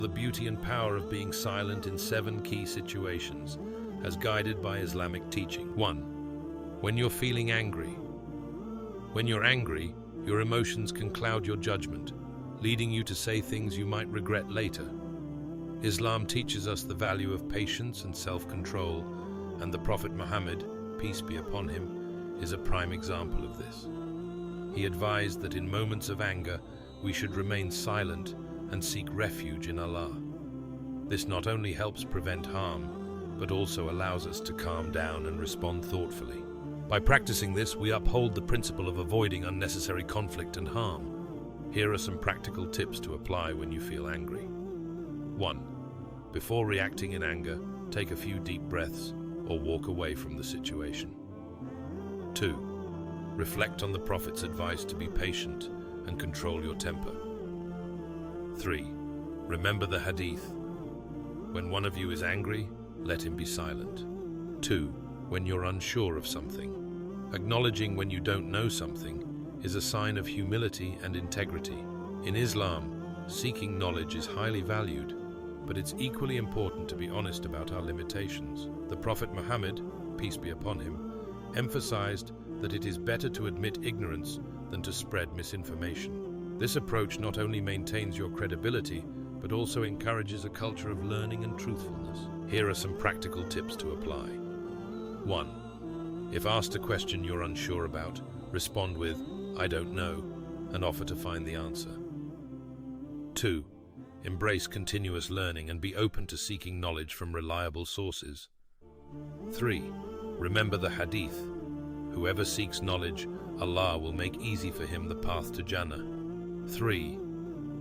The beauty and power of being silent in 7 key situations, as guided by Islamic teaching. 1. When you're feeling angry. When you're angry, your emotions can cloud your judgment, leading you to say things you might regret later. Islam teaches us the value of patience and self-control, and the Prophet Muhammad, peace be upon him, is a prime example of this. He advised that in moments of anger, we should remain silent and seek refuge in Allah. This not only helps prevent harm, but also allows us to calm down and respond thoughtfully. By practicing this, we uphold the principle of avoiding unnecessary conflict and harm. Here are some practical tips to apply when you feel angry. 1. Before reacting in anger, take a few deep breaths or walk away from the situation. 2. Reflect on the Prophet's advice to be patient and control your temper. 3. Remember the Hadith. When one of you is angry, let him be silent. 2. When you're unsure of something. Acknowledging when you don't know something is a sign of humility and integrity. In Islam, seeking knowledge is highly valued, but it's equally important to be honest about our limitations. The Prophet Muhammad, peace be upon him, emphasized that it is better to admit ignorance than to spread misinformation. This approach not only maintains your credibility, but also encourages a culture of learning and truthfulness. Here are some practical tips to apply. 1. If asked a question you're unsure about, respond with, "I don't know," and offer to find the answer. 2. Embrace continuous learning and be open to seeking knowledge from reliable sources. 3. Remember the Hadith. Whoever seeks knowledge, Allah will make easy for him the path to Jannah. 3.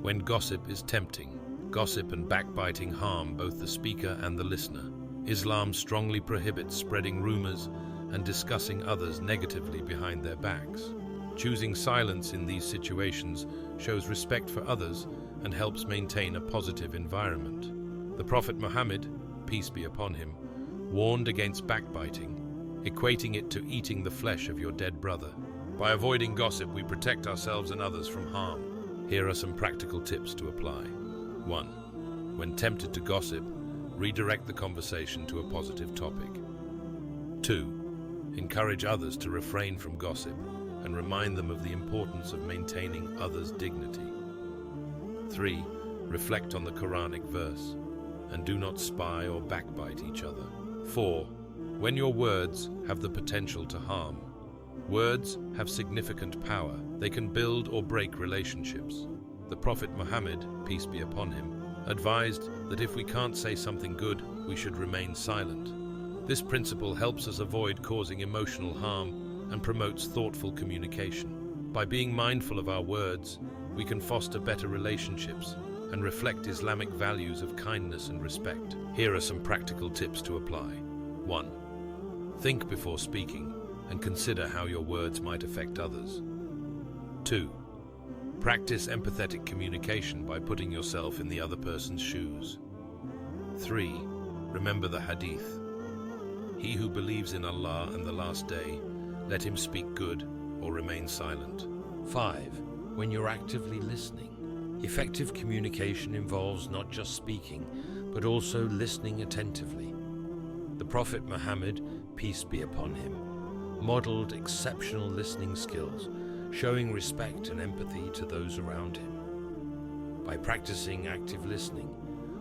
When gossip is tempting. Gossip and backbiting harm both the speaker and the listener. Islam strongly prohibits spreading rumors and discussing others negatively behind their backs. Choosing silence in these situations shows respect for others and helps maintain a positive environment. The Prophet Muhammad, peace be upon him, warned against backbiting, equating it to eating the flesh of your dead brother. By avoiding gossip, we protect ourselves and others from harm. Here are some practical tips to apply. 1. When tempted to gossip, redirect the conversation to a positive topic. 2. Encourage others to refrain from gossip and remind them of the importance of maintaining others' dignity. 3. Reflect on the Quranic verse and do not spy or backbite each other. 4. When your words have the potential to harm. Words have significant power. They can build or break relationships. The Prophet Muhammad, peace be upon him, advised that if we can't say something good, we should remain silent. This principle helps us avoid causing emotional harm and promotes thoughtful communication. By being mindful of our words, we can foster better relationships and reflect Islamic values of kindness and respect. Here are some practical tips to apply. 1. Think before speaking and consider how your words might affect others. 2. Practice empathetic communication by putting yourself in the other person's shoes. 3. Remember the Hadith. He who believes in Allah and the last day, let him speak good or remain silent. 5. When you're actively listening. Effective communication involves not just speaking, but also listening attentively. The Prophet Muhammad, peace be upon him, modeled exceptional listening skills, showing respect and empathy to those around him. By practicing active listening,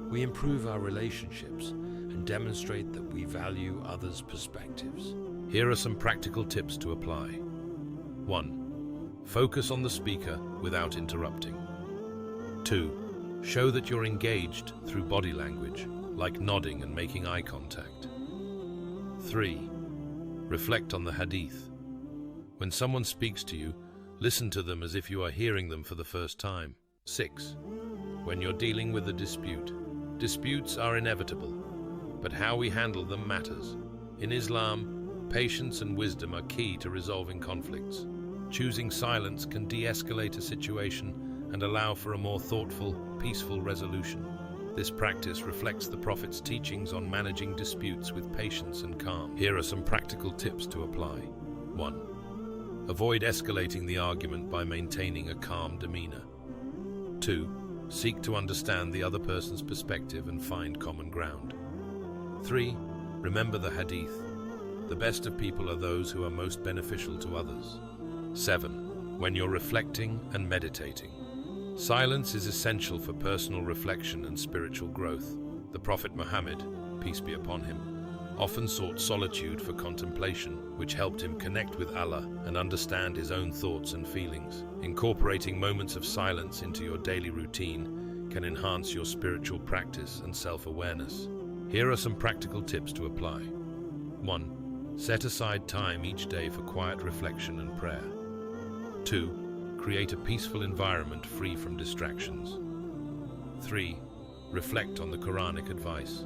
we improve our relationships and demonstrate that we value others' perspectives. Here are some practical tips to apply. 1. Focus on the speaker without interrupting. 2. Show that you're engaged through body language, like nodding and making eye contact. 3. Reflect on the Hadith. When someone speaks to you, listen to them as if you are hearing them for the first time. 6. When you're dealing with a dispute. Disputes are inevitable, but how we handle them matters. In Islam, patience and wisdom are key to resolving conflicts. Choosing silence can de-escalate a situation and allow for a more thoughtful, peaceful resolution. This practice reflects the Prophet's teachings on managing disputes with patience and calm. Here are some practical tips to apply. 1. Avoid escalating the argument by maintaining a calm demeanor. 2. Seek to understand the other person's perspective and find common ground. 3. Remember the Hadith. The best of people are those who are most beneficial to others. 7. When you're reflecting and meditating. Silence is essential for personal reflection and spiritual growth. The Prophet Muhammad, peace be upon him, often sought solitude for contemplation, which helped him connect with Allah and understand his own thoughts and feelings. Incorporating moments of silence into your daily routine can enhance your spiritual practice and self-awareness. Here are some practical tips to apply. 1. Set aside time each day for quiet reflection and prayer. 2. Create a peaceful environment free from distractions. 3. Reflect on the Quranic advice.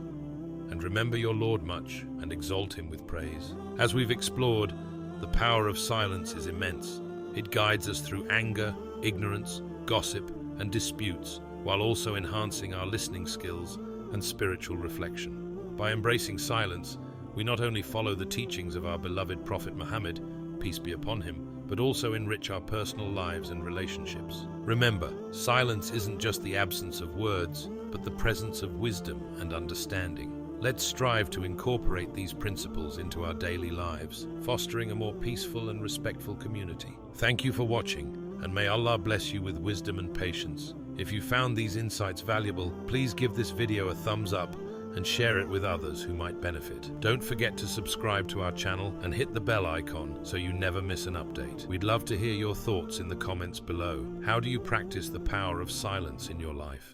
And remember your Lord much and exalt him with praise. As we've explored, the power of silence is immense. It guides us through anger, ignorance, gossip, and disputes, while also enhancing our listening skills and spiritual reflection. By embracing silence, we not only follow the teachings of our beloved Prophet Muhammad, peace be upon him, but also enrich our personal lives and relationships. Remember, silence isn't just the absence of words, but the presence of wisdom and understanding. Let's strive to incorporate these principles into our daily lives, fostering a more peaceful and respectful community. Thank you for watching, and may Allah bless you with wisdom and patience. If you found these insights valuable, please give this video a thumbs up and share it with others who might benefit. Don't forget to subscribe to our channel and hit the bell icon so you never miss an update. We'd love to hear your thoughts in the comments below. How do you practice the power of silence in your life?